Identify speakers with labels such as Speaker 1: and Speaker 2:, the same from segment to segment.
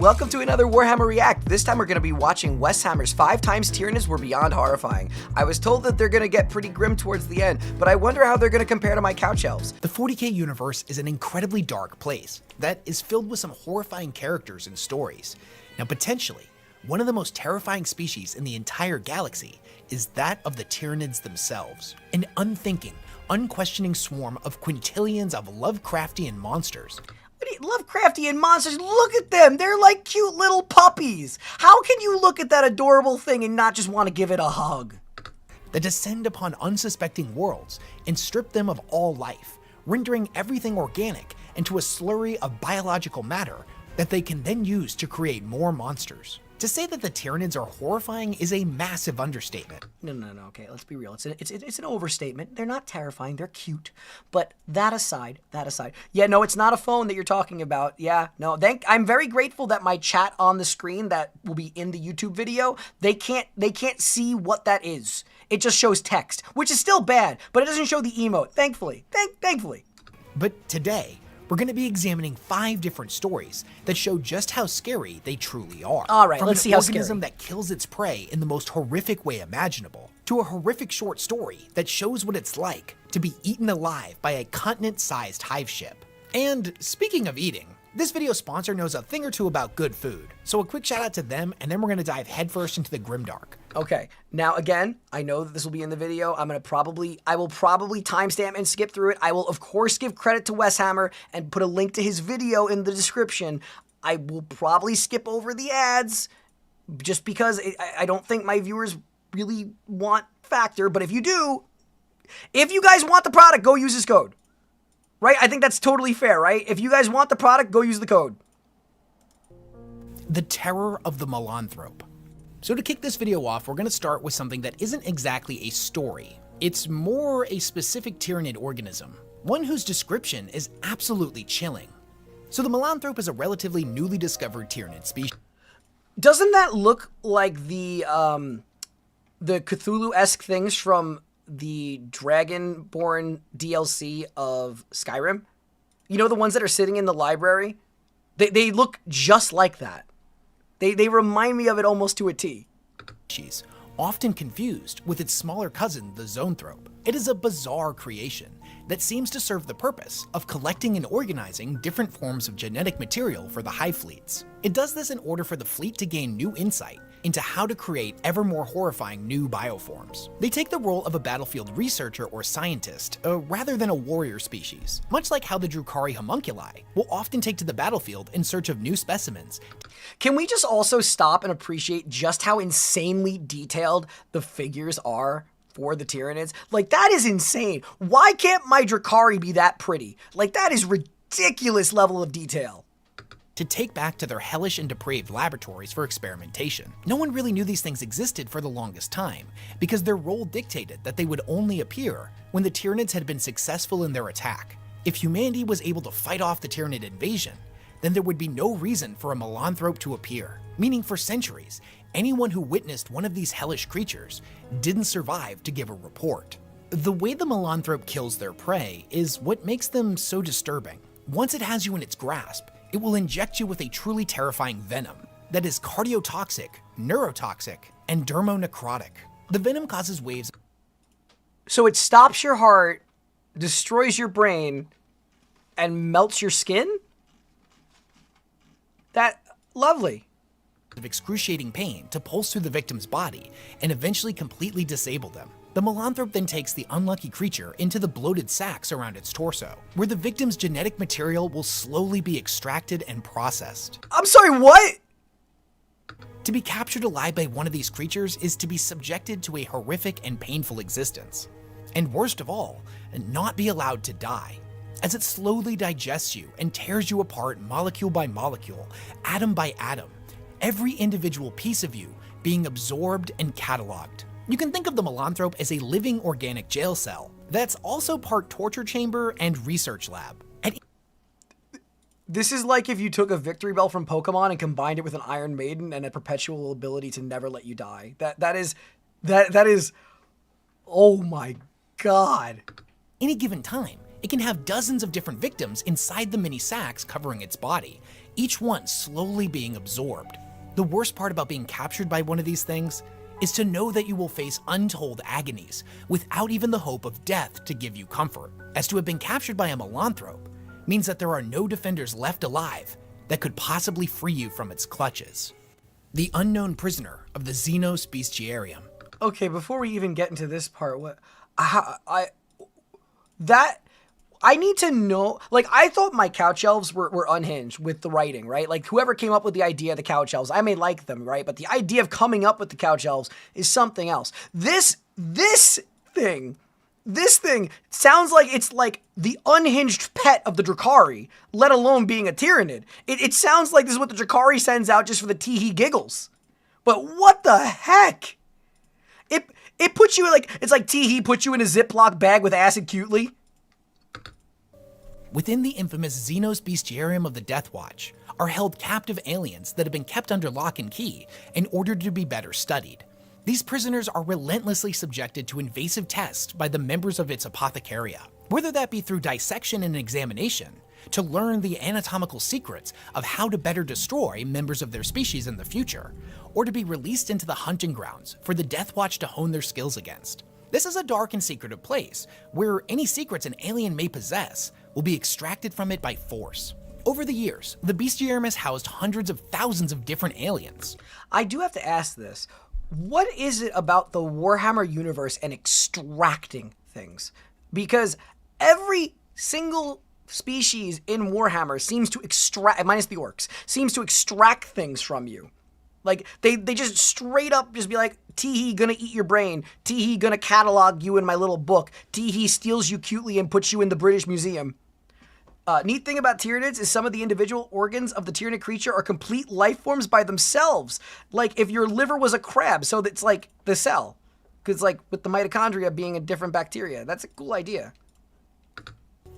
Speaker 1: Welcome to another Warhammer React. This time we're going to be watching Wes Hammer's 5 times Tyranids were beyond horrifying. I was told that they're going to get pretty grim towards the end, but I wonder how they're going to compare to my couch elves.
Speaker 2: The 40k universe is an incredibly dark place that is filled with some horrifying characters and stories. Now potentially, one of the most terrifying species in the entire galaxy is that of the Tyranids themselves. An unthinking, unquestioning swarm of quintillions of Lovecraftian monsters.
Speaker 1: Lovecraftian monsters, look at them! They're like cute little puppies! How can you look at that adorable thing and not just want to give it a hug?
Speaker 2: That descend upon unsuspecting worlds and strip them of all life, rendering everything organic into a slurry of biological matter that they can then use to create more monsters. To say that the Tyranids are horrifying is a massive understatement.
Speaker 1: No, okay, let's be real. It's an overstatement. They're not terrifying, they're cute. But that aside. Yeah, no, it's not a phone that you're talking about. Yeah, no, I'm very grateful that my chat on the screen that will be in the YouTube video, they can't see what that is. It just shows text, which is still bad, but it doesn't show the emote, thankfully. Thankfully.
Speaker 2: But today, we're going to be examining 5 different stories that show just how scary they truly are.
Speaker 1: All right, let's see how scary.
Speaker 2: From an organism that kills its prey in the most horrific way imaginable, to a horrific short story that shows what it's like to be eaten alive by a continent-sized hive ship. And speaking of eating, this video sponsor knows a thing or two about good food, so a quick shout out to them, and then we're going to dive headfirst into the grimdark.
Speaker 1: Okay, now again, I know that this will be in the video. I will probably timestamp and skip through it. I will of course give credit to Wes Hammer and put a link to his video in the description. I will probably skip over the ads just because I don't think my viewers really want Factor, but if you do, if you guys want the product, go use this code. Right? I think that's totally fair, right? If you guys want the product, go use the code.
Speaker 2: The terror of the Malanthrope. So to kick this video off, we're going to start with something that isn't exactly a story. It's more a specific Tyranid organism, one whose description is absolutely chilling. So the Malanthrope is a relatively newly discovered Tyranid species.
Speaker 1: Doesn't that look like the Cthulhu-esque things from the Dragonborn DLC of Skyrim? You know, the ones that are sitting in the library? They look just like that. They remind me of it almost to a T.
Speaker 2: She's often confused with its smaller cousin, the Zoanthrope. It is a bizarre creation that seems to serve the purpose of collecting and organizing different forms of genetic material for the hive fleets. It does this in order for the fleet to gain new insight into how to create ever more horrifying new bioforms. They take the role of a battlefield researcher or scientist, rather than a warrior species, much like how the Drukhari homunculi will often take to the battlefield in search of new specimens.
Speaker 1: Can we just also stop and appreciate just how insanely detailed the figures are for the Tyranids? Like, that is insane. Why can't my Drukhari be that pretty? Like, that is ridiculous level of detail.
Speaker 2: To take back to their hellish and depraved laboratories for experimentation. No one really knew these things existed for the longest time, because their role dictated that they would only appear when the Tyranids had been successful in their attack. If humanity was able to fight off the Tyranid invasion, then there would be no reason for a Malanthrope to appear, meaning for centuries, anyone who witnessed one of these hellish creatures didn't survive to give a report. The way the Malanthrope kills their prey is what makes them so disturbing. Once it has you in its grasp, it will inject you with a truly terrifying venom that is cardiotoxic, neurotoxic, and dermonecrotic. The venom causes waves.
Speaker 1: So it stops your heart, destroys your brain, and melts your skin? Lovely.
Speaker 2: Of excruciating pain to pulse through the victim's body and eventually completely disable them. The Malanthrope then takes the unlucky creature into the bloated sacs around its torso, where the victim's genetic material will slowly be extracted and processed.
Speaker 1: I'm sorry, what?
Speaker 2: To be captured alive by one of these creatures is to be subjected to a horrific and painful existence. And worst of all, not be allowed to die, as it slowly digests you and tears you apart molecule by molecule, atom by atom, every individual piece of you being absorbed and cataloged. You can think of the Malanthrope as a living organic jail cell that's also part torture chamber and research lab.
Speaker 1: This is like if you took a victory bell from Pokemon and combined it with an Iron Maiden and a perpetual ability to never let you die. That is, oh my god.
Speaker 2: Any given time, it can have dozens of different victims inside the mini sacs covering its body, each one slowly being absorbed. The worst part about being captured by one of these things is to know that you will face untold agonies without even the hope of death to give you comfort, as to have been captured by a Malanthrope means that there are no defenders left alive that could possibly free you from its clutches. The unknown prisoner of the xenos beastarium.
Speaker 1: Okay, before we even get into this part, I need to know, like, I thought my couch elves were unhinged with the writing, right? Like, whoever came up with the idea of the couch elves, I may like them, right? But the idea of coming up with the couch elves is something else. This thing sounds like it's like the unhinged pet of the Drakari, let alone being a Tyranid. It sounds like this is what the Drakari sends out just for the tee-hee giggles. But what the heck? It puts you like, it's like tee-hee puts you in a Ziploc bag with acid cutely.
Speaker 2: Within the infamous Xenos Beastarium of the Death Watch are held captive aliens that have been kept under lock and key in order to be better studied. These prisoners are relentlessly subjected to invasive tests by the members of its apothecaria, whether that be through dissection and examination, to learn the anatomical secrets of how to better destroy members of their species in the future, or to be released into the hunting grounds for the Death Watch to hone their skills against. This is a dark and secretive place, where any secrets an alien may possess will be extracted from it by force. Over the years, the Beastarium has housed hundreds of thousands of different aliens.
Speaker 1: I do have to ask this. What is it about the Warhammer universe and extracting things? Because every single species in Warhammer seems to extract, minus the orcs, seems to extract things from you. Like, they just straight up just be like, tee-hee gonna eat your brain, tee-hee gonna catalog you in my little book, tee-hee steals you cutely and puts you in the British Museum. Neat thing about Tyranids is some of the individual organs of the Tyranid creature are complete life forms by themselves. Like, if your liver was a crab, so that's like the cell. Because, like, with the mitochondria being a different bacteria. That's a cool idea.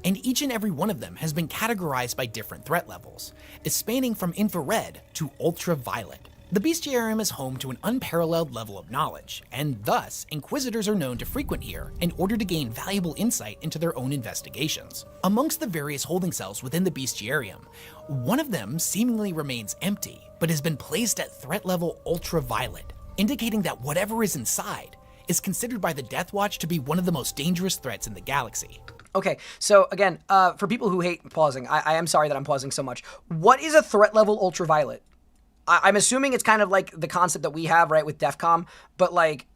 Speaker 2: And each and every one of them has been categorized by different threat levels, spanning from infrared to ultraviolet. The Beastarium is home to an unparalleled level of knowledge, and thus, Inquisitors are known to frequent here in order to gain valuable insight into their own investigations. Amongst the various holding cells within the Beastarium, one of them seemingly remains empty, but has been placed at threat level ultraviolet, indicating that whatever is inside is considered by the Death Watch to be one of the most dangerous threats in the galaxy.
Speaker 1: Okay, so again, for people who hate pausing, I am sorry that I'm pausing so much. What is a threat level ultraviolet? I'm assuming it's kind of like the concept that we have, right, with DEFCON, but like,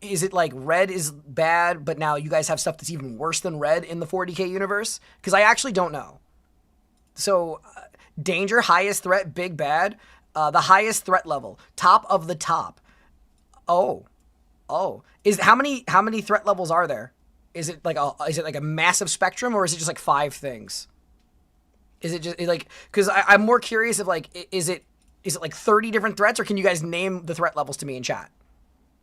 Speaker 1: is it like red is bad, but now you guys have stuff that's even worse than red in the 40k universe? Because I actually don't know. So, danger, highest threat, big bad, the highest threat level, top of the top. Oh, is how many threat levels are there? Is it like a massive spectrum, or is it just like 5 things? Is it just like, because I'm more curious of like, is it like 30 different threats, or can you guys name the threat levels to me in chat?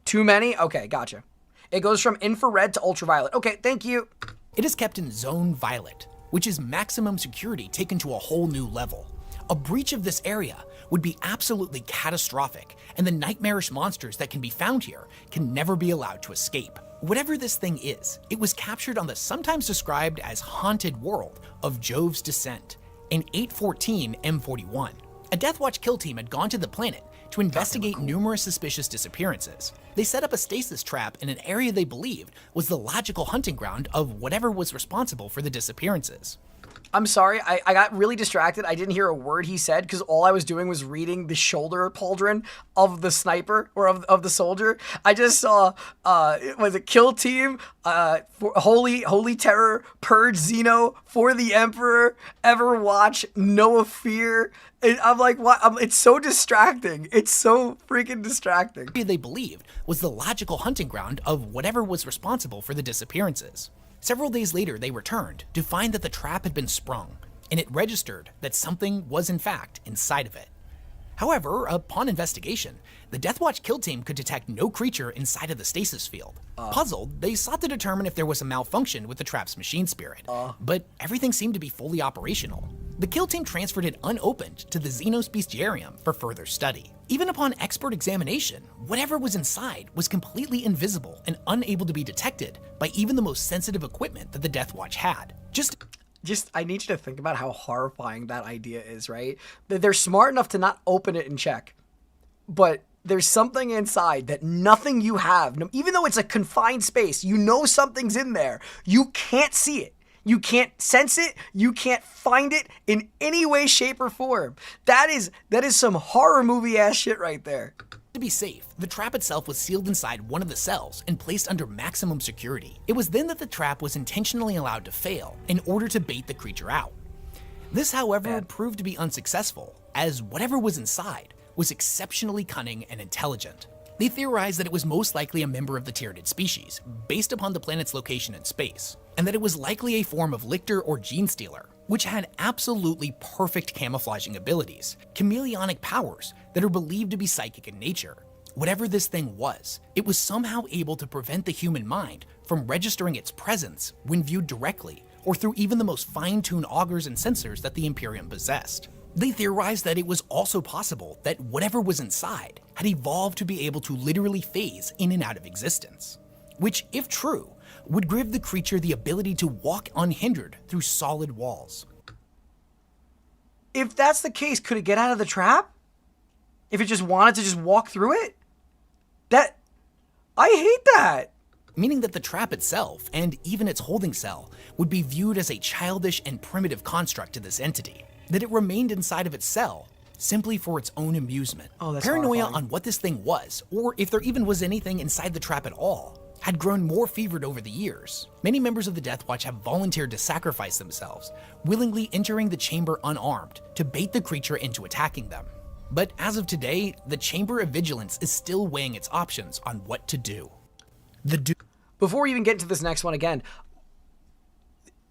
Speaker 1: Too many? Okay, gotcha. It goes from infrared to ultraviolet. Okay, thank you.
Speaker 2: It is kept in Zone Violet, which is maximum security taken to a whole new level. A breach of this area would be absolutely catastrophic, and the nightmarish monsters that can be found here can never be allowed to escape. Whatever this thing is, it was captured on the sometimes described as haunted world of Jove's Descent in 814 M41. A Deathwatch kill team had gone to the planet to investigate numerous suspicious disappearances. They set up a stasis trap in an area they believed was the logical hunting ground of whatever was responsible for the disappearances.
Speaker 1: I'm sorry, I got really distracted. I didn't hear a word he said because all I was doing was reading the shoulder pauldron of the sniper or of the soldier. I just saw, was it kill team, for holy terror, purge Xeno, for the Emperor, ever watch, no fear. And I'm like, what? It's so distracting. It's so freaking distracting.
Speaker 2: They believed was the logical hunting ground of whatever was responsible for the disappearances. Several days later, they returned to find that the trap had been sprung, and it registered that something was in fact inside of it. However, upon investigation, the Deathwatch kill team could detect no creature inside of the stasis field. Puzzled, they sought to determine if there was a malfunction with the trap's machine spirit, but everything seemed to be fully operational. The kill team transferred it unopened to the Xenos Beastarium for further study. Even upon expert examination, whatever was inside was completely invisible and unable to be detected by even the most sensitive equipment that the Deathwatch had.
Speaker 1: I need you to think about how horrifying that idea is, right? They're smart enough to not open it and check, but there's something inside that nothing you have, even though it's a confined space, you know something's in there. You can't see it. You can't sense it. You can't find it in any way, shape, or form. That is some horror movie ass shit right there.
Speaker 2: To be safe, the trap itself was sealed inside one of the cells and placed under maximum security. It was then that the trap was intentionally allowed to fail in order to bait the creature out. This, however, proved to be unsuccessful, as whatever was inside was exceptionally cunning and intelligent. They theorized that it was most likely a member of the Tyranid species, based upon the planet's location in space, and that it was likely a form of lictor or gene stealer, which had absolutely perfect camouflaging abilities, chameleonic powers that are believed to be psychic in nature. Whatever this thing was, it was somehow able to prevent the human mind from registering its presence when viewed directly, or through even the most fine-tuned augers and sensors that the Imperium possessed. They theorized that it was also possible that whatever was inside had evolved to be able to literally phase in and out of existence, which, if true, would give the creature the ability to walk unhindered through solid walls.
Speaker 1: If that's the case, could it get out of the trap? If it just wanted to just walk through it? I hate that.
Speaker 2: Meaning that the trap itself, and even its holding cell, would be viewed as a childish and primitive construct to this entity. That it remained inside of its cell simply for its own amusement.
Speaker 1: Oh, that's
Speaker 2: Paranoia
Speaker 1: horrifying.
Speaker 2: on what this thing was, or if there even was anything inside the trap at all, had grown more fevered over the years. Many members of the Death Watch have volunteered to sacrifice themselves, willingly entering the chamber unarmed to bait the creature into attacking them. But as of today, the Chamber of Vigilance is still weighing its options on what to do.
Speaker 1: Before we even get into this next one again,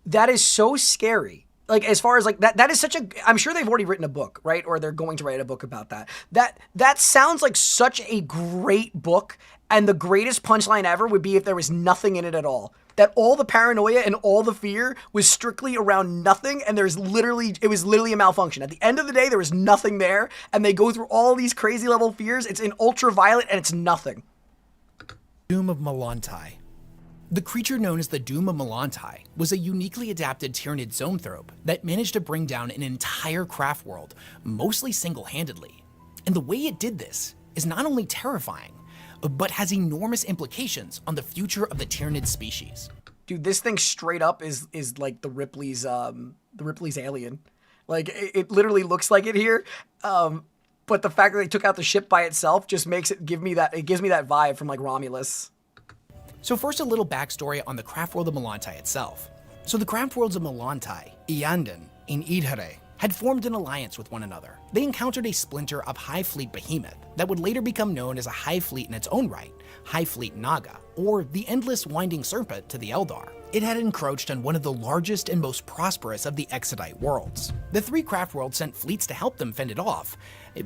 Speaker 1: that is so scary. Like, as far as like that is such a, I'm sure they've already written a book, right? Or they're going to write a book about that. That sounds like such a great book, and the greatest punchline ever would be if there was nothing in it at all. That all the paranoia and all the fear was strictly around nothing, and it was literally a malfunction. At the end of the day, there was nothing there, and they go through all these crazy level fears. It's in ultraviolet, and it's nothing.
Speaker 2: Doom of Malan'tai. The creature known as the Doom of Malan'tai was a uniquely adapted Tyranid zoanthrope that managed to bring down an entire craft world, mostly single-handedly. And the way it did this is not only terrifying, but has enormous implications on the future of the Tyranid species.
Speaker 1: Dude, this thing straight up is like the Ripley's alien. Like, it literally looks like it here. But the fact that they took out the ship by itself just makes it gives me that vibe from like Romulus.
Speaker 2: So first, a little backstory on the craft world of Malanthai itself. So the craft worlds of Malanthai, Iandan, and Idhare had formed an alliance with one another. They encountered a splinter of Hive Fleet Behemoth that would later become known as a Hive Fleet in its own right, Hive Fleet Naga, or the Endless Winding Serpent to the Eldar. It had encroached on one of the largest and most prosperous of the Exodite worlds. The three craft worlds sent fleets to help them fend it off,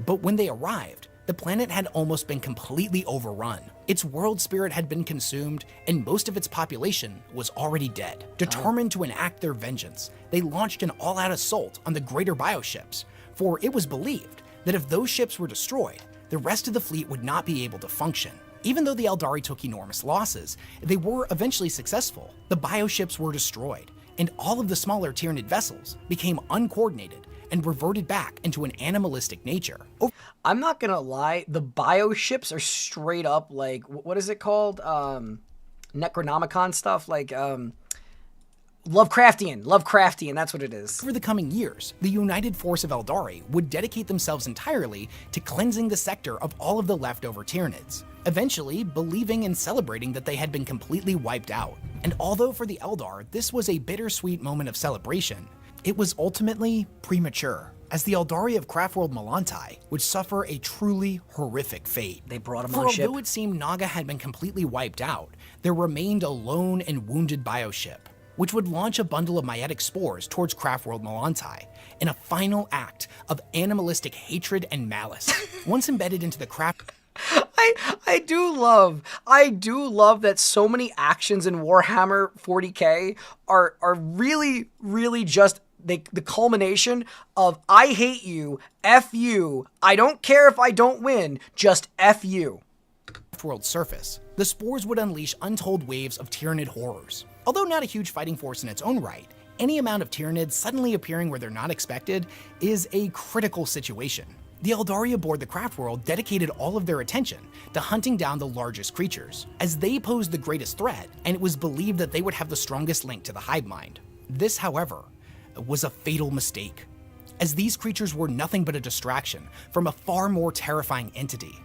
Speaker 2: but when they arrived, the planet had almost been completely overrun. Its world spirit had been consumed, and most of its population was already dead. Determined to enact their vengeance, they launched an all-out assault on the greater bioships, for it was believed that if those ships were destroyed, the rest of the fleet would not be able to function. Even though the Eldari took enormous losses, they were eventually successful. The bioships were destroyed, and all of the smaller Tyranid vessels became uncoordinated and reverted back into an animalistic nature.
Speaker 1: I'm not gonna lie, the bioships are straight up like, what is it called? Necronomicon stuff, like Lovecraftian, that's what it is.
Speaker 2: Over the coming years, the united force of Eldari would dedicate themselves entirely to cleansing the sector of all of the leftover Tyranids, eventually believing and celebrating that they had been completely wiped out. And although for the Eldar, this was a bittersweet moment of celebration, it was ultimately premature, as the Eldari of Craftworld Malan'tai would suffer a truly horrific fate.
Speaker 1: They brought him
Speaker 2: For
Speaker 1: on ship.
Speaker 2: although it seemed Naga had been completely wiped out, there remained a lone and wounded bioship, which would launch a bundle of myetic spores towards Craftworld Malan'tai in a final act of animalistic hatred and malice. Once embedded into the craft...
Speaker 1: I do love that so many actions in Warhammer 40k are really, really just the culmination of I hate you, F you, I don't care if I don't win, just F you.
Speaker 2: World surface, the spores would unleash untold waves of Tyranid horrors. Although not a huge fighting force in its own right, any amount of Tyranids suddenly appearing where they're not expected is a critical situation. The Eldari aboard the craft world dedicated all of their attention to hunting down the largest creatures, as they posed the greatest threat, and it was believed that they would have the strongest link to the hive mind. This, however, was a fatal mistake, as these creatures were nothing but a distraction from a far more terrifying entity,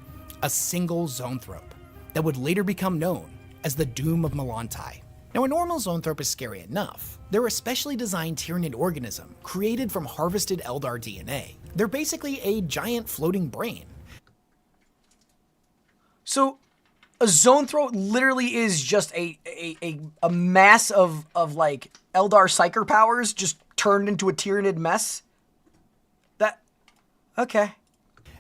Speaker 2: a single zoanthrope, that would later become known as the Doom of Malan'tai. Now, a normal zoanthrope is scary enough. They're a specially designed Tyranid organism created from harvested Eldar DNA. They're basically a giant floating brain.
Speaker 1: So, a zoanthrope literally is just a mass of like Eldar psyker powers just turned into a Tyranid mess? Okay.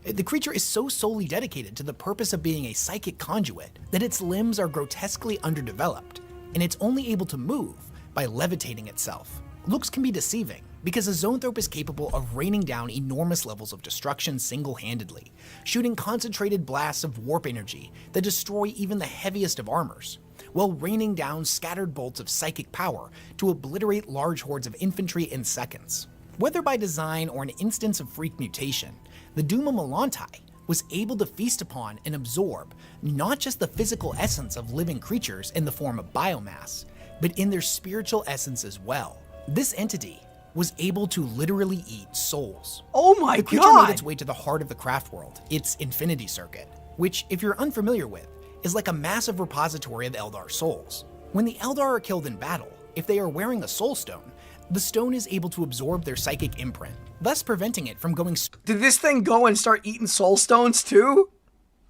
Speaker 2: The creature is so solely dedicated to the purpose of being a psychic conduit that its limbs are grotesquely underdeveloped, and it's only able to move by levitating itself. Looks can be deceiving, because a zoanthrope is capable of raining down enormous levels of destruction single-handedly, shooting concentrated blasts of warp energy that destroy even the heaviest of armors, while raining down scattered bolts of psychic power to obliterate large hordes of infantry in seconds. Whether by design or an instance of freak mutation, the Doom of Malan'tai was able to feast upon and absorb not just the physical essence of living creatures in the form of biomass, but in their spiritual essence as well. This entity was able to literally eat souls.
Speaker 1: Oh my god!
Speaker 2: The creature made its way to the heart of the craft world, its infinity circuit, which, if you're unfamiliar with, is like a massive repository of Eldar souls. When the Eldar are killed in battle, if they are wearing a soul stone, the stone is able to absorb their psychic imprint, thus preventing it from going
Speaker 1: Did this thing go and start eating soul stones too?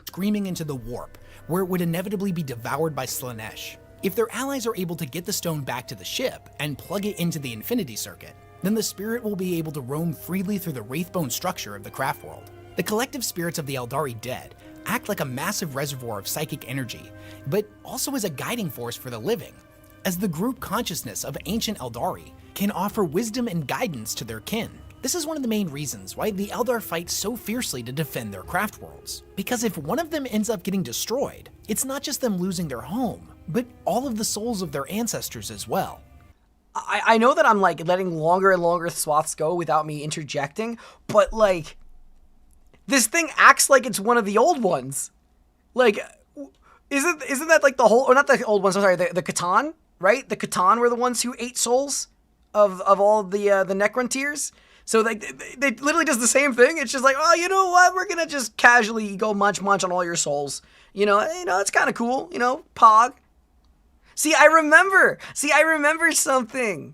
Speaker 2: Screaming into the warp, where it would inevitably be devoured by Slaanesh. If their allies are able to get the stone back to the ship and plug it into the infinity circuit, then the spirit will be able to roam freely through the wraithbone structure of the craft world. The collective spirits of the Eldari dead act like a massive reservoir of psychic energy, but also as a guiding force for the living, as the group consciousness of ancient Eldari can offer wisdom and guidance to their kin. This is one of the main reasons why the Eldar fight so fiercely to defend their craft worlds. Because if one of them ends up getting destroyed, it's not just them losing their home, but all of the souls of their ancestors as well.
Speaker 1: I know that I'm like letting longer and longer swaths go without me interjecting, but like, this thing acts like it's one of the old ones. Like, isn't that like the whole, or not the old ones, I'm sorry, the Catan, right? The Catan were the ones who ate souls of all the Necrontyrs. So like they literally does the same thing. It's just like, oh, you know what? We're gonna just casually go munch on all your souls. You know, it's kind of cool. You know, pog. See, I remember something.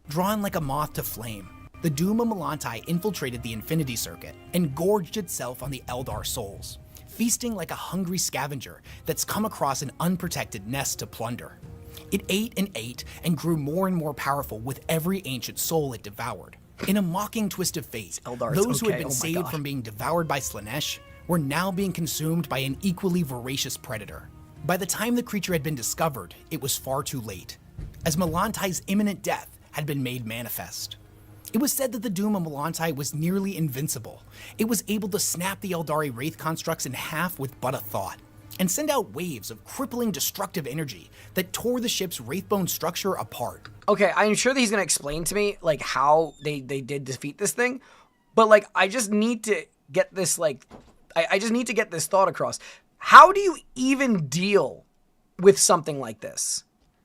Speaker 2: Drawn like a moth to flame, the Doom of Malan'tai infiltrated the Infinity Circuit and gorged itself on the Eldar souls, feasting like a hungry scavenger that's come across an unprotected nest to plunder. It ate and grew more and more powerful with every ancient soul it devoured. In a mocking twist of fate, those who had been saved from being devoured by Slaanesh were now being consumed by an equally voracious predator. By the time the creature had been discovered, it was far too late, as Malan'tai's imminent death had been made manifest. It was said that the Doom of Malan'tai was nearly invincible. It was able to snap the Eldari Wraith constructs in half with but a thought, and send out waves of crippling destructive energy that tore the ship's Wraithbone structure apart.
Speaker 1: Okay, I'm sure that he's gonna explain to me like how they did defeat this thing, but like I just need to get this like I just need to get this thought across. How do you even deal with something like this?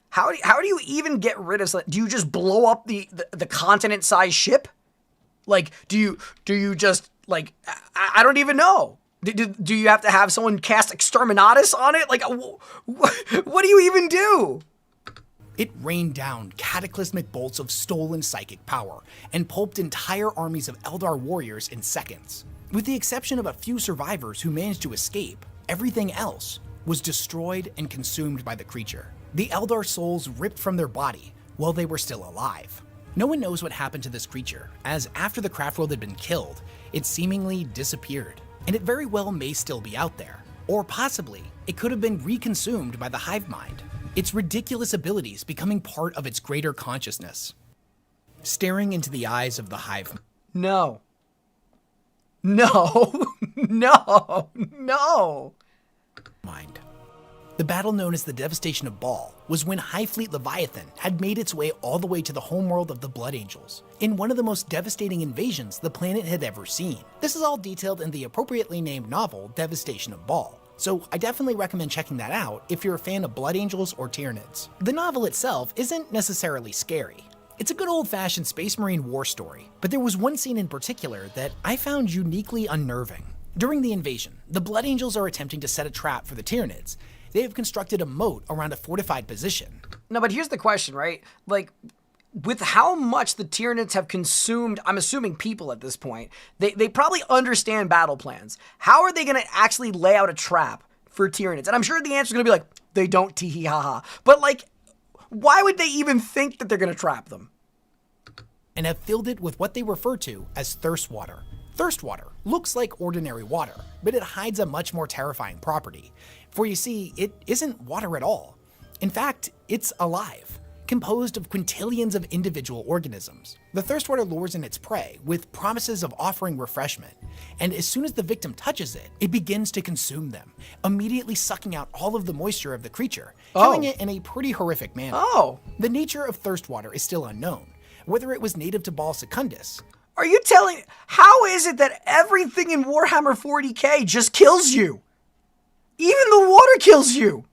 Speaker 1: How do you even get rid of? Do you just blow up the continent-sized ship? Like, do you just like I don't even know. Do you have to have someone cast Exterminatus on it? Like, what do you even do?
Speaker 2: It rained down cataclysmic bolts of stolen psychic power and pulped entire armies of Eldar warriors in seconds. With the exception of a few survivors who managed to escape, everything else was destroyed and consumed by the creature. The Eldar souls ripped from their body while they were still alive. No one knows what happened to this creature, as after the craft world had been killed, it seemingly disappeared. And it very well may still be out there. Or possibly, it could have been reconsumed by the hive mind, its ridiculous abilities becoming part of its greater consciousness. Staring into the eyes of the hive
Speaker 1: No. mind.
Speaker 2: The The battle known as the Devastation of Baal was when Hive Fleet Leviathan had made its way all the way to the homeworld of the Blood Angels, in one of the most devastating invasions the planet had ever seen. This is all detailed in the appropriately named novel Devastation of Baal, so I definitely recommend checking that out if you're a fan of Blood Angels or Tyranids. The novel itself isn't necessarily scary. It's a good old-fashioned Space Marine war story, but there was one scene in particular that I found uniquely unnerving. During the invasion, the Blood Angels are attempting to set a trap for the Tyranids. They have constructed a moat around a fortified position.
Speaker 1: No, but here's the question, right? Like, with how much the Tyranids have consumed, I'm assuming people at this point, they probably understand battle plans. How are they going to actually lay out a trap for Tyranids? And I'm sure the answer is going to be like, they don't tee-hee-ha-ha. But like, why would they even think that they're going to trap them?
Speaker 2: And have filled it with what they refer to as thirst water. Thirst water looks like ordinary water, but it hides a much more terrifying property. For you see, it isn't water at all. In fact, it's alive, composed of quintillions of individual organisms. The thirst water lures in its prey with promises of offering refreshment, and as soon as the victim touches it, it begins to consume them, immediately sucking out all of the moisture of the creature, killing it in a pretty horrific manner. The nature of thirst water is still unknown, whether it was native to Baal Secundus.
Speaker 1: Are you telling, how is it that everything in Warhammer 40k just kills you? Even the water kills you!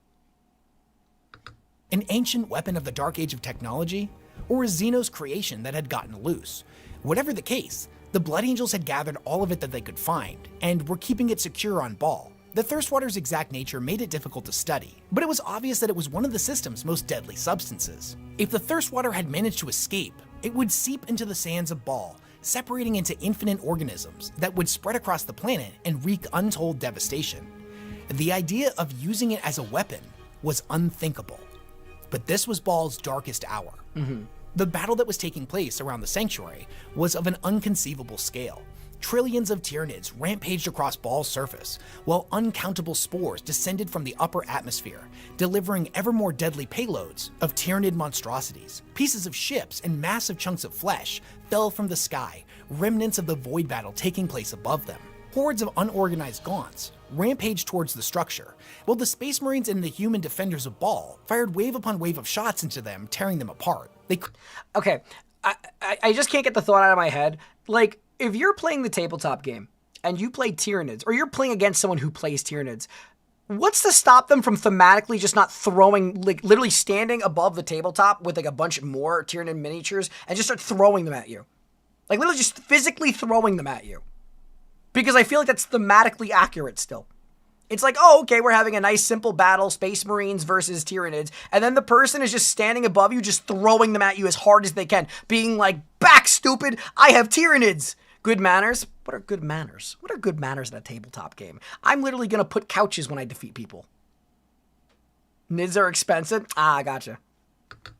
Speaker 2: An ancient weapon of the Dark Age of technology, or a xenos creation that had gotten loose. Whatever the case, the Blood Angels had gathered all of it that they could find, and were keeping it secure on Baal. The thirst water's exact nature made it difficult to study, but it was obvious that it was one of the system's most deadly substances. If the thirst water had managed to escape, it would seep into the sands of Baal, separating into infinite organisms that would spread across the planet and wreak untold devastation. The idea of using it as a weapon was unthinkable. But this was Baal's darkest hour. The battle that was taking place around the sanctuary was of an unconceivable scale. Trillions of Tyranids rampaged across Baal's surface, while uncountable spores descended from the upper atmosphere, delivering ever more deadly payloads of Tyranid monstrosities. Pieces of ships and massive chunks of flesh fell from the sky, remnants of the void battle taking place above them. Hordes of unorganized gaunts rampaged towards the structure, while the Space Marines and the human defenders of Baal fired wave upon wave of shots into them, tearing them apart.
Speaker 1: Okay, I just can't get the thought out of my head. Like, if you're playing the tabletop game and you play Tyranids, or you're playing against someone who plays Tyranids, what's to stop them from thematically just not throwing, like literally standing above the tabletop with like a bunch more Tyranid miniatures and just start throwing them at you? Like literally just physically throwing them at you. Because I feel like that's thematically accurate still. It's like, oh, okay, we're having a nice simple battle, Space Marines versus Tyranids, and then the person is just standing above you, just throwing them at you as hard as they can, being like, back, stupid, I have Tyranids. Good manners? What are good manners? What are good manners in a tabletop game? I'm literally going to put couches when I defeat people. Nids are expensive? Ah, gotcha.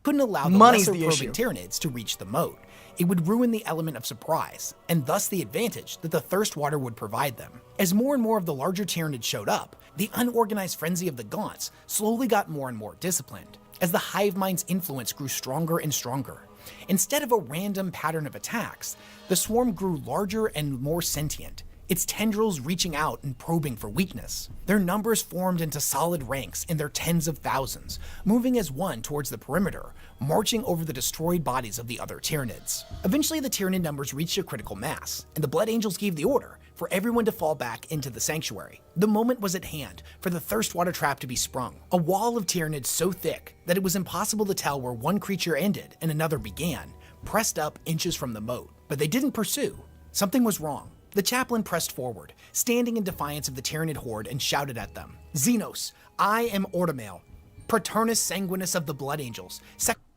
Speaker 2: Couldn't allow the lesser probing Tyranids to reach the moat. It would ruin the element of surprise, and thus the advantage that the thirst water would provide them. As more and more of the larger Tyranids showed up, the unorganized frenzy of the Gaunts slowly got more and more disciplined, as the hive mind's influence grew stronger and stronger. Instead of a random pattern of attacks, the swarm grew larger and more sentient, its tendrils reaching out and probing for weakness. Their numbers formed into solid ranks in their tens of thousands, moving as one towards the perimeter, marching over the destroyed bodies of the other Tyranids. Eventually the Tyranid numbers reached a critical mass, and the Blood Angels gave the order for everyone to fall back into the sanctuary. The moment was at hand for the thirst water trap to be sprung, a wall of Tyranids so thick that it was impossible to tell where one creature ended and another began, pressed up inches from the moat. But they didn't pursue. Something was wrong. The chaplain pressed forward, standing in defiance of the Tyranid horde, and shouted at them, "Xenos, I am Ordomale, Paternus Sanguinus of the Blood Angels."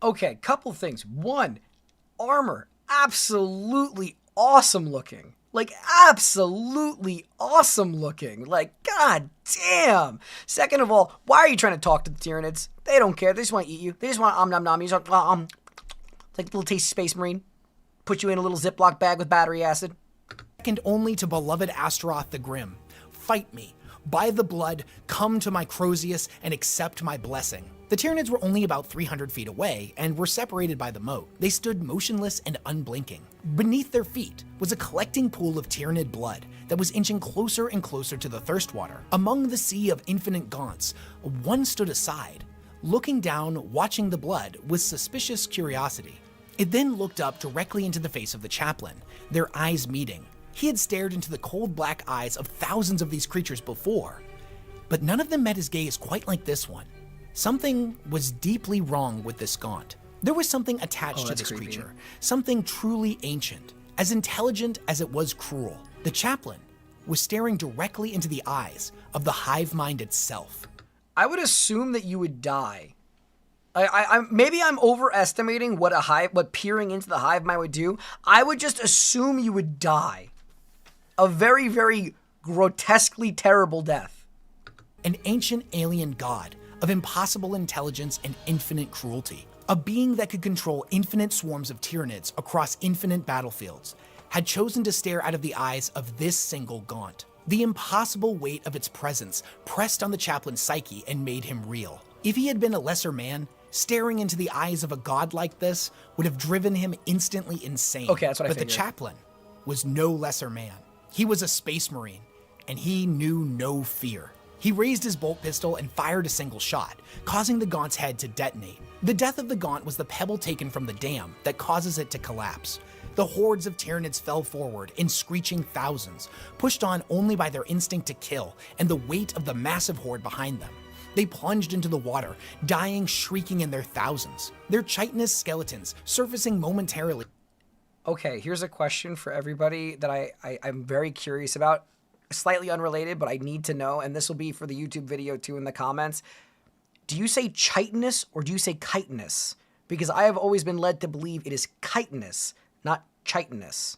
Speaker 1: Okay, couple things. One, armor, absolutely awesome looking. Like, absolutely awesome looking. Like, god damn. Second of all, why are you trying to talk to the Tyranids? They don't care. They just want to eat you. They just want to nom nom. You just want, like a little tasty Space Marine. Put you in a little Ziploc bag with battery acid.
Speaker 2: Second only to beloved Astaroth the Grim. Fight me. By the blood, come to my Crozius and accept my blessing. The Tyranids were only about 300 feet away and were separated by the moat. They stood motionless and unblinking. Beneath their feet was a collecting pool of Tyranid blood that was inching closer and closer to the thirst water. Among the sea of infinite gaunts, one stood aside, looking down, watching the blood with suspicious curiosity. It then looked up directly into the face of the chaplain, their eyes meeting. He had stared into the cold black eyes of thousands of these creatures before, but none of them met his gaze quite like this one. Something was deeply wrong with this gaunt. There was something attached to this creature, something truly ancient, as intelligent as it was cruel. The chaplain was staring directly into the eyes of the hive mind itself.
Speaker 1: I would assume that you would die. Maybe I'm overestimating what peering into the hive mind would do. I would just assume you would die. A very, very grotesquely terrible death.
Speaker 2: An ancient alien god of impossible intelligence and infinite cruelty. A being that could control infinite swarms of Tyranids across infinite battlefields had chosen to stare out of the eyes of this single gaunt. The impossible weight of its presence pressed on the chaplain's psyche and made him reel. If he had been a lesser man, staring into the eyes of a god like this would have driven him instantly insane.
Speaker 1: Okay, that's what I
Speaker 2: figured. But the chaplain was no lesser man. He was a space marine, and he knew no fear. He raised his bolt pistol and fired a single shot, causing the gaunt's head to detonate. The death of the gaunt was the pebble taken from the dam that causes it to collapse. The hordes of Tyranids fell forward in screeching thousands, pushed on only by their instinct to kill and the weight of the massive horde behind them. They plunged into the water, dying, shrieking in their thousands, their chitinous skeletons surfacing momentarily.
Speaker 1: Okay, here's a question for everybody that I'm very curious about. Slightly unrelated, but I need to know, and this will be for the YouTube video too in the comments. Do you say chitinous or do you say chitinous? Because I have always been led to believe it is chitinous, not chitinous.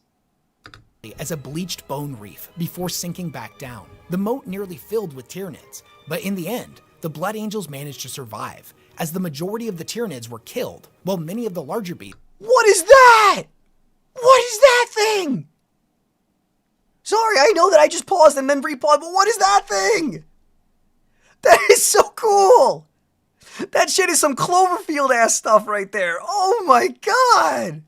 Speaker 2: As a bleached bone reef before sinking back down. The moat nearly filled with Tyranids, but in the end, the Blood Angels managed to survive, as the majority of the Tyranids were killed, while many of the larger beasts.
Speaker 1: What is that? What is that thing? Sorry, I know that I just paused and then repaused, but what is that thing? That is so cool. That shit is some Cloverfield-ass stuff right there. Oh my god.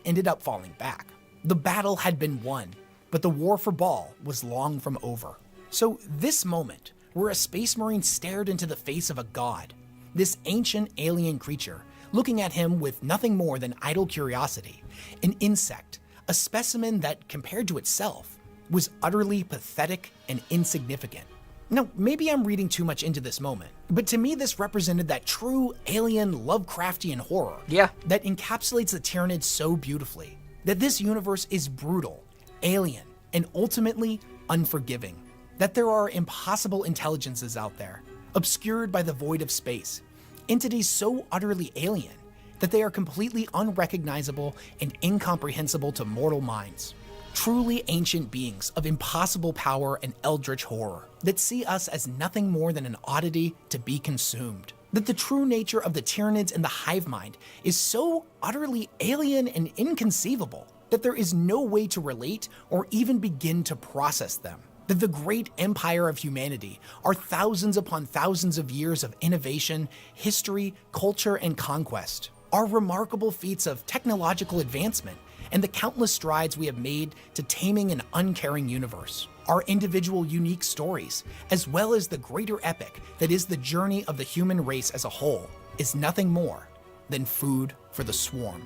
Speaker 2: Ended up falling back. The battle had been won, but the war for Baal was long from over. So this moment, where a space marine stared into the face of a god, this ancient alien creature, looking at him with nothing more than idle curiosity, an insect, a specimen that, compared to itself, was utterly pathetic and insignificant. Now, maybe I'm reading too much into this moment, but to me this represented that true alien Lovecraftian horror that encapsulates the Tyranids so beautifully, that this universe is brutal, alien, and ultimately unforgiving, that there are impossible intelligences out there, obscured by the void of space, entities so utterly alien that they are completely unrecognizable and incomprehensible to mortal minds. Truly ancient beings of impossible power and eldritch horror that see us as nothing more than an oddity to be consumed. That the true nature of the Tyranids and the hive mind is so utterly alien and inconceivable that there is no way to relate or even begin to process them. That the great empire of humanity are thousands upon thousands of years of innovation, history, culture, and conquest. Our remarkable feats of technological advancement and the countless strides we have made to taming an uncaring universe. Our individual unique stories, as well as the greater epic that is the journey of the human race as a whole, is nothing more than food for the swarm.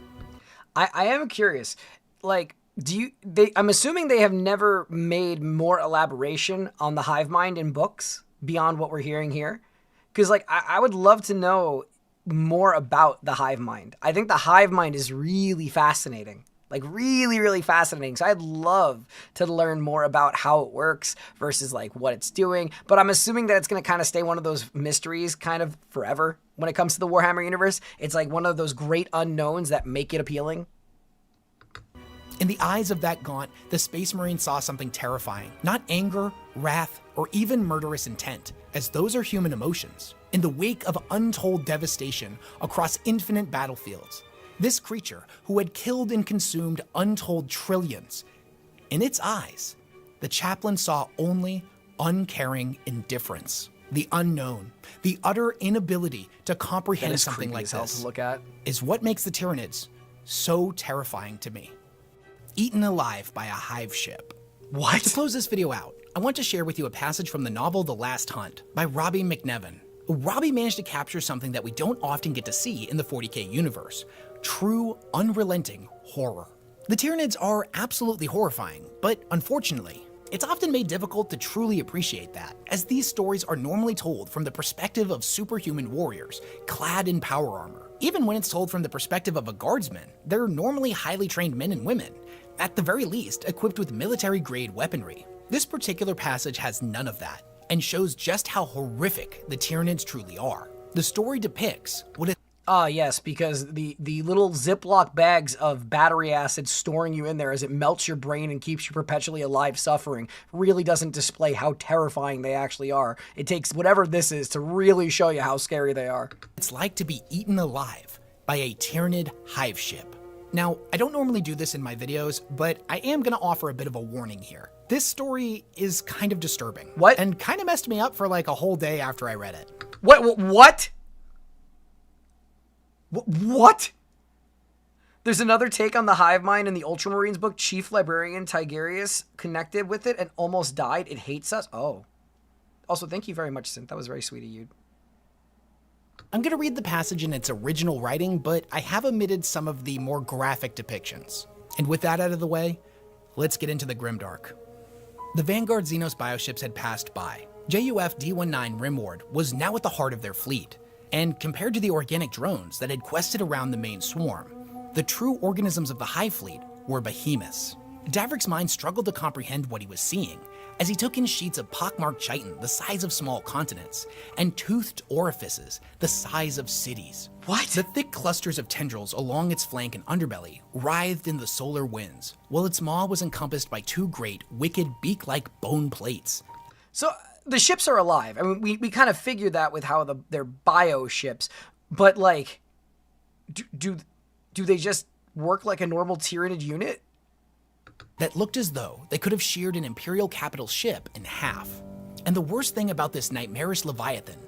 Speaker 1: I am curious, like, I'm assuming they have never made more elaboration on the hive mind in books beyond what we're hearing here? Because, like, I would love to know more about the hive mind. I think the hive mind is really fascinating. Like, really, really fascinating. So I'd love to learn more about how it works versus, like, what it's doing. But I'm assuming that it's going to kind of stay one of those mysteries kind of forever when it comes to the Warhammer universe. It's like one of those great unknowns that make it appealing.
Speaker 2: In the eyes of that gaunt, the Space Marine saw something terrifying. Not anger, wrath, or even murderous intent, as those are human emotions. In the wake of untold devastation across infinite battlefields, this creature, who had killed and consumed untold trillions, in its eyes, the chaplain saw only uncaring indifference. The unknown, the utter inability to
Speaker 1: That
Speaker 2: comprehend
Speaker 1: is
Speaker 2: something
Speaker 1: creepy
Speaker 2: like
Speaker 1: as hell
Speaker 2: this,
Speaker 1: to look at.
Speaker 2: is what makes the Tyranids so terrifying to me. Eaten alive by a hive ship.
Speaker 1: What?
Speaker 2: To close this video out, I want to share with you a passage from the novel The Last Hunt by Robbie McNevin. Robbie managed to capture something that we don't often get to see in the 40k universe: true, unrelenting horror. The Tyranids are absolutely horrifying, but unfortunately, it's often made difficult to truly appreciate that, as these stories are normally told from the perspective of superhuman warriors, clad in power armor. Even when it's told from the perspective of a guardsman, they're normally highly trained men and women, at the very least equipped with military-grade weaponry. This particular passage has none of that, and shows just how horrific the Tyranids truly are. The story depicts what it
Speaker 1: Yes, because the little Ziploc bags of battery acid storing you in there as it melts your brain and keeps you perpetually alive suffering really doesn't display how terrifying they actually are. It takes whatever this is to really show you how scary they are.
Speaker 2: it's like to be eaten alive by a Tyranid hive ship. Now, I don't normally do this in my videos, but I am gonna offer a bit of a warning here. This story is kind of disturbing.
Speaker 1: What?
Speaker 2: And kind of messed me up for like a whole day after I read it.
Speaker 1: What? What? There's another take on the hive mind in the Ultramarines book. Chief Librarian Tigerius connected with it and almost died. It hates us. Oh. Also, thank you very much, Synth. That was very sweet of you.
Speaker 2: I'm gonna read the passage in its original writing, but I have omitted some of the more graphic depictions. And with that out of the way, let's get into the grimdark. The Vanguard Xenos bioships had passed by. JUF D-19 Rimward was now at the heart of their fleet, and compared to the organic drones that had quested around the main swarm, the true organisms of the hive fleet were behemoths. Davrik's mind struggled to comprehend what he was seeing, as he took in sheets of pockmarked chitin the size of small continents, and toothed orifices the size of cities.
Speaker 1: What?
Speaker 2: The thick clusters of tendrils along its flank and underbelly writhed in the solar winds, while its maw was encompassed by two great, wicked, beak-like bone plates.
Speaker 1: So the ships are alive. I mean, we kind of figured that with how they're bio ships, but like, do they just work like a normal Tyranid unit?
Speaker 2: That looked as though they could have sheared an Imperial capital ship in half. And the worst thing about this nightmarish Leviathan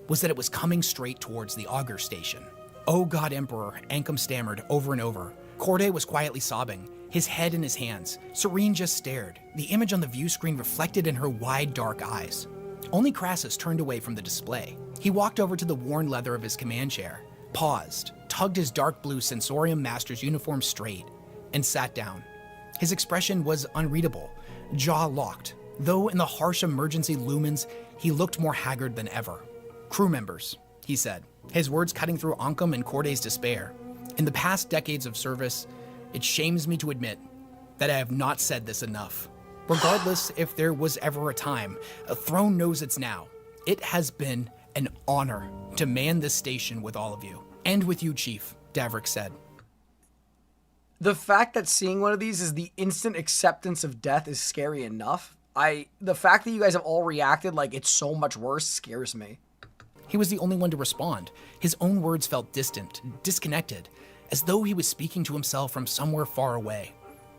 Speaker 2: was that it was coming straight towards the auger station. "Oh God, Emperor," Ankum stammered over and over. Corday was quietly sobbing, his head in his hands. Serene just stared, the image on the view screen reflected in her wide, dark eyes. Only Crassus turned away from the display. He walked over to the worn leather of his command chair, paused, tugged his dark blue Sensorium Master's uniform straight, and sat down. His expression was unreadable, jaw locked, though in the harsh emergency lumens, he looked more haggard than ever. "Crew members," he said, his words cutting through Ankum and Corday's despair. "In the past decades of service, it shames me to admit that I have not said this enough. Regardless if there was ever a time, a throne knows it's now. It has been an honor to man this station with all of you. And with you, Chief," Davrik said.
Speaker 1: The fact that seeing one of these is the instant acceptance of death is scary enough. The fact that you guys have all reacted like it's so much worse scares me.
Speaker 2: He was the only one to respond. His own words felt distant, disconnected, as though he was speaking to himself from somewhere far away.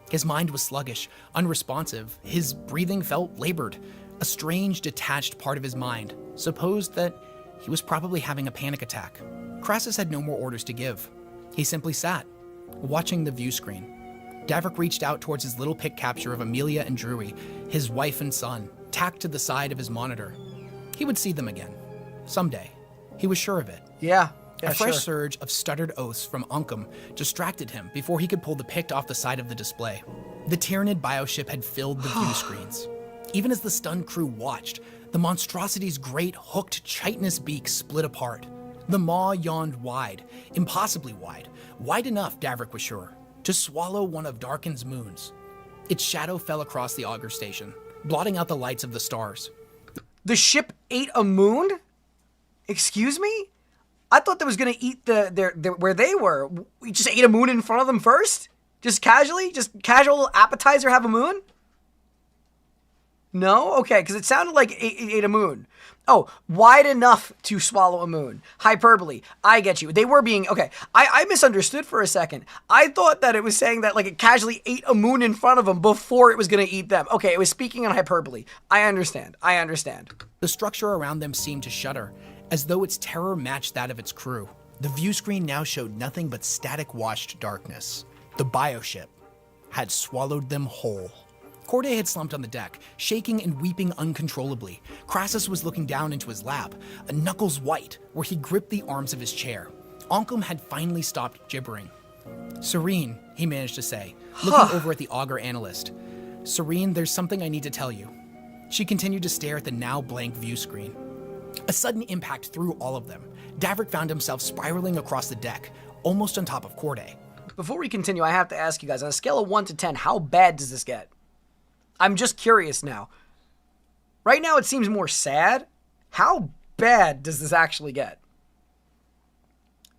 Speaker 2: His mind was sluggish, unresponsive. His breathing felt labored. A strange, detached part of his mind supposed that he was probably having a panic attack. Crassus had no more orders to give. He simply sat, watching the view screen. Davrik reached out towards his little pic capture of Amelia and Drury, his wife and son, tacked to the side of his monitor. He would see them again. Someday. He was sure of it.
Speaker 1: Yeah,
Speaker 2: A fresh
Speaker 1: sure.
Speaker 2: surge of stuttered oaths from Ankum distracted him before he could pull the pict off the side of the display. The Tyranid bioship had filled the view screens. Even as the stunned crew watched, the monstrosity's great hooked chitinous beak split apart. The maw yawned wide, impossibly wide, wide enough, Davrik was sure, to swallow one of Darkin's moons. Its shadow fell across the auger station, blotting out the lights of the stars.
Speaker 1: The ship ate a moon? Excuse me? I thought that was gonna eat their where they were. We just ate a moon in front of them first? Just casually? Just casual appetizer have a moon? No? Okay, because it sounded like it ate a moon. Oh, wide enough to swallow a moon. Hyperbole. I get you. They were being... Okay, I misunderstood for a second. I thought that it was saying that like it casually ate a moon in front of them before it was going to eat them. Okay, it was speaking in hyperbole. I understand.
Speaker 2: The structure around them seemed to shudder, as though its terror matched that of its crew. The view screen now showed nothing but static-washed darkness. The bioship had swallowed them whole. Corday had slumped on the deck, shaking and weeping uncontrollably. Crassus was looking down into his lap, knuckles white, where he gripped the arms of his chair. Oncom had finally stopped gibbering. Serene, he managed to say, looking over at the augur analyst. Serene, there's something I need to tell you. She continued to stare at the now blank view screen. A sudden impact threw all of them. Davrik found himself spiraling across the deck, almost on top of Corday.
Speaker 1: Before we continue, I have to ask you guys, on a scale of 1 to 10, how bad does this get? I'm just curious now. Right now it seems more sad. How bad does this actually get?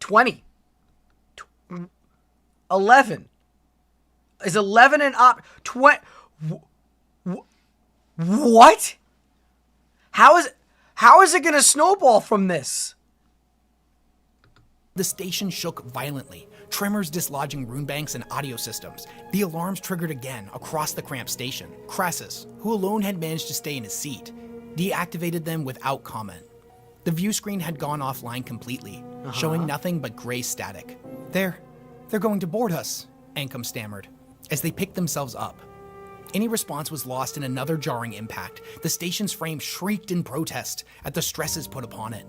Speaker 1: 20. 11. Is 11 an op... 20... What? How is it going to snowball from this?
Speaker 2: The station shook violently, tremors dislodging rune banks and audio systems. The alarms triggered again across the cramped station. Crassus, who alone had managed to stay in his seat, deactivated them without comment. The view screen had gone offline completely, showing nothing but gray static. They're going to board us, Ancom stammered, as they picked themselves up. Any response was lost in another jarring impact. The station's frame shrieked in protest at the stresses put upon it.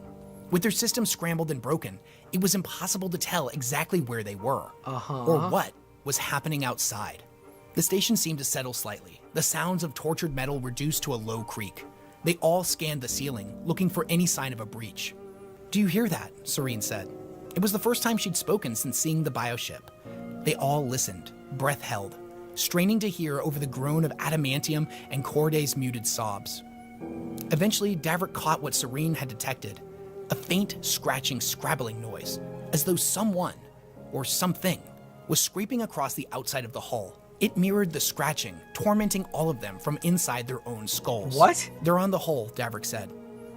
Speaker 2: With their systems scrambled and broken, it was impossible to tell exactly where they were, or what was happening outside. The station seemed to settle slightly, the sounds of tortured metal reduced to a low creak. They all scanned the ceiling, looking for any sign of a breach. Do you hear that? Serene said. It was the first time she'd spoken since seeing the bioship. They all listened, breath held, straining to hear over the groan of adamantium and Corday's muted sobs. Eventually, Davrik caught what Serene had detected. A faint, scratching, scrabbling noise, as though someone, or something, was scraping across the outside of the hull. It mirrored the scratching, tormenting all of them from inside their own skulls.
Speaker 1: What?
Speaker 2: They're on the hull, Davrik said.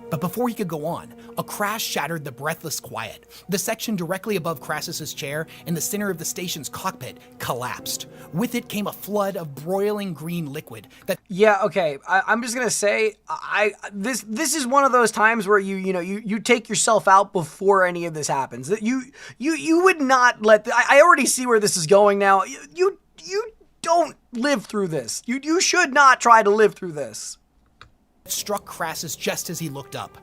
Speaker 2: But before he could go on, a crash shattered the breathless quiet. The section directly above Crassus's chair in the center of the station's cockpit collapsed. With it came a flood of broiling green liquid that...
Speaker 1: Yeah, okay. I'm just gonna say, this is one of those times where you take yourself out before any of this happens. That you would not let... I already see where this is going now. You don't live through this. You should not try to live through this.
Speaker 2: Struck Crassus just as he looked up.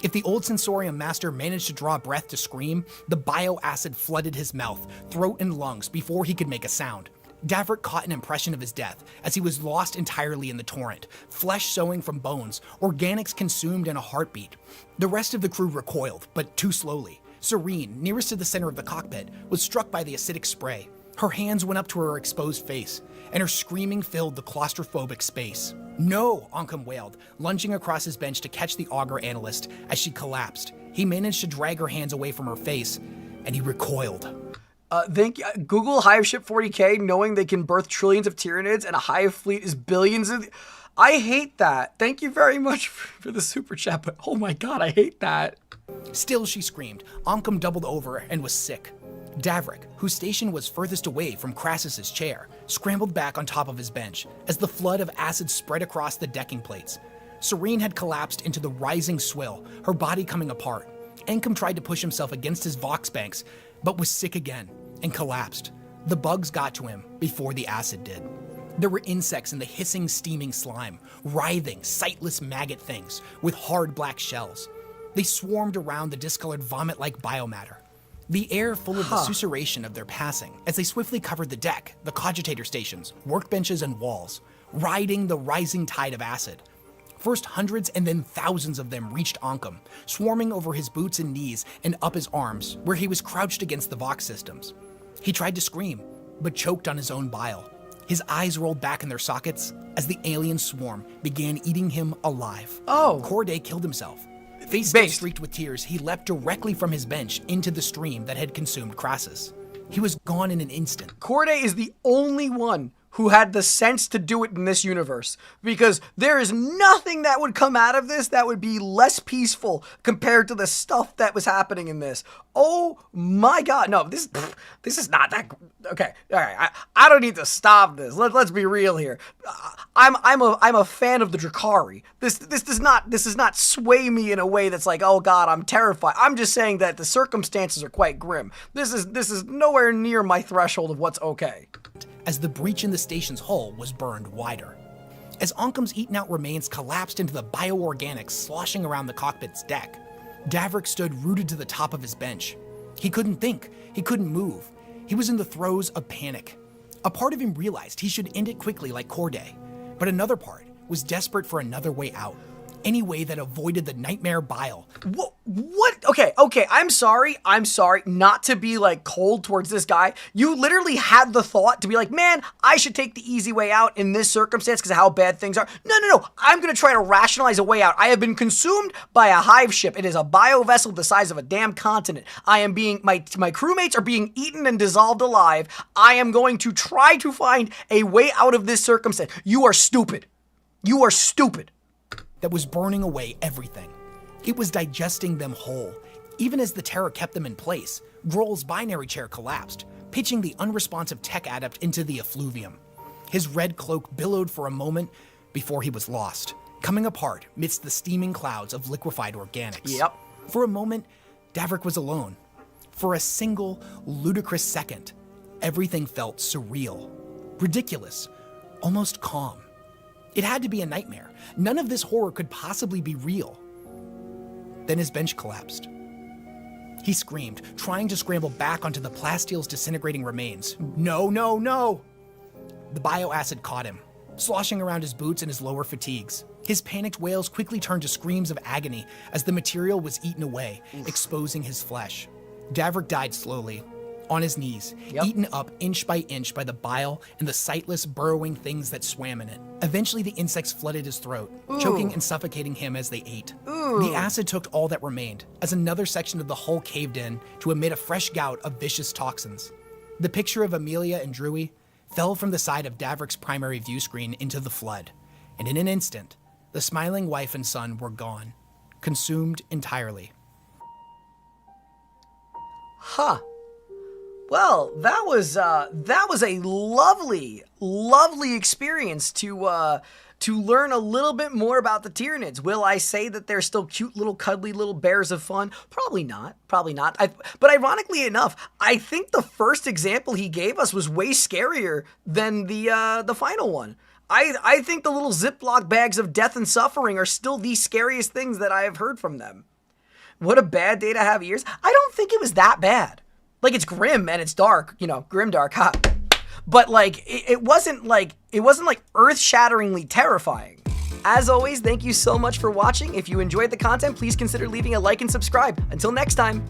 Speaker 2: If the old sensorium master managed to draw breath to scream, the bioacid flooded his mouth, throat, and lungs before he could make a sound. Davrik caught an impression of his death as he was lost entirely in the torrent, flesh sewing from bones, organics consumed in a heartbeat. The rest of the crew recoiled, but too slowly. Serene, nearest to the center of the cockpit, was struck by the acidic spray. Her hands went up to her exposed face, and her screaming filled the claustrophobic space. No, Oncom wailed, lunging across his bench to catch the augur analyst as she collapsed. He managed to drag her hands away from her face, and he recoiled.
Speaker 1: Google Hive ship 40K, knowing they can birth trillions of Tyranids and a hive fleet is billions of... I hate that. Thank you very much for the super chat, but oh my god, I hate that.
Speaker 2: Still, she screamed. Oncom doubled over and was sick. Davrik, whose station was furthest away from Crassus's chair, scrambled back on top of his bench as the flood of acid spread across the decking plates. Serene had collapsed into the rising swill, her body coming apart. Ancom tried to push himself against his vox banks, but was sick again and collapsed. The bugs got to him before the acid did. There were insects in the hissing, steaming slime, writhing, sightless maggot things with hard black shells. They swarmed around the discolored vomit-like biomatter. The air full of the susurration of their passing as they swiftly covered the deck, the cogitator stations, workbenches, and walls, riding the rising tide of acid. First hundreds and then thousands of them reached Oncom, swarming over his boots and knees and up his arms, where he was crouched against the Vox systems. He tried to scream, but choked on his own bile. His eyes rolled back in their sockets as the alien swarm began eating him alive.
Speaker 1: Oh.
Speaker 2: Corday killed himself. Face still streaked with tears, he leapt directly from his bench into the stream that had consumed Crassus. He was gone in an instant.
Speaker 1: Corday is the only one who had the sense to do it in this universe, because there is nothing that would come out of this that would be less peaceful compared to the stuff that was happening in this. Oh my God. No, this is not that. Okay. All right. I don't need to stop this. Let's be real here. I'm a fan of the Drakari. This does not sway me in a way that's like, oh God, I'm terrified. I'm just saying that the circumstances are quite grim. This is nowhere near my threshold of what's okay.
Speaker 2: As the breach in the station's hull was burned wider. As Oncom's eaten-out remains collapsed into the bioorganics sloshing around the cockpit's deck, Davrik stood rooted to the top of his bench. He couldn't think. He couldn't move. He was in the throes of panic. A part of him realized he should end it quickly like Corday, but another part was desperate for another way out. Any way that avoided the nightmare Baal.
Speaker 1: What? Okay, I'm sorry not to be like cold towards this guy. You literally had the thought to be like, man, I should take the easy way out in this circumstance because of how bad things are. No, I'm gonna try to rationalize a way out. I have been consumed by a hive ship. It is a bio vessel the size of a damn continent. I am being, my crewmates are being eaten and dissolved alive. I am going to try to find a way out of this circumstance. You are stupid. You are stupid.
Speaker 2: That was burning away everything. It was digesting them whole. Even as the terror kept them in place, Grohl's binary chair collapsed, pitching the unresponsive tech adept into the effluvium. His red cloak billowed for a moment before he was lost, coming apart midst the steaming clouds of liquefied organics.
Speaker 1: Yep.
Speaker 2: For a moment, Davrik was alone. For a single, ludicrous second, everything felt surreal, ridiculous, almost calm. It had to be a nightmare. None of this horror could possibly be real. Then his bench collapsed. He screamed, trying to scramble back onto the plastile's disintegrating remains. No. The bioacid caught him, sloshing around his boots and his lower fatigues. His panicked wails quickly turned to screams of agony as the material was eaten away, exposing his flesh. Davrik died slowly, on his knees, eaten up inch by inch by the bile and the sightless, burrowing things that swam in it. Eventually, the insects flooded his throat, choking and suffocating him as they ate. The acid took all that remained, as another section of the hull caved in to emit a fresh gout of vicious toxins. The picture of Amelia and Drewy fell from the side of Davrik's primary view screen into the flood, and in an instant, the smiling wife and son were gone, consumed entirely.
Speaker 1: Huh. Well, that was a lovely experience to learn a little bit more about the Tyranids. Will I say that they're still cute little cuddly little bears of fun? Probably not. But ironically enough, I think the first example he gave us was way scarier than the final one. I think the little Ziploc bags of death and suffering are still the scariest things that I have heard from them. What a bad day to have ears. I don't think it was that bad. Like, it's grim and it's dark, grimdark, ha. But like, it wasn't like earth-shatteringly terrifying. As always, thank you so much for watching. If you enjoyed the content, please consider leaving a like and subscribe. Until next time.